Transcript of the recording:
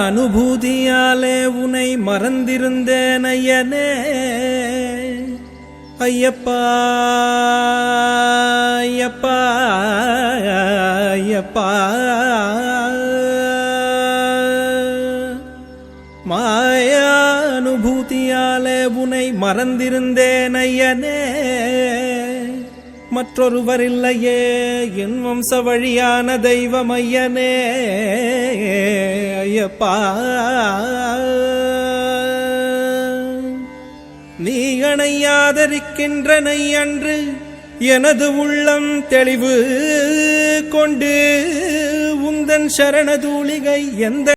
அனுபூதியாலே உனை மறந்திருந்தேன் ஐயனே ஐயப்பா ஐயப்பா ஐயப்பா மாயானுபூதியாலே உனை மறந்திருந்தேன் ஐயனே மற்றொருவரில்லையே என் வம்ச வழியான தெய்வம் ஐயனே ஐயப்பா நீ அணையாதரிக்கின்றனை அன்று எனது உள்ளம் தெளிவு கொண்டு உந்தன் சரணதூளிகை எந்த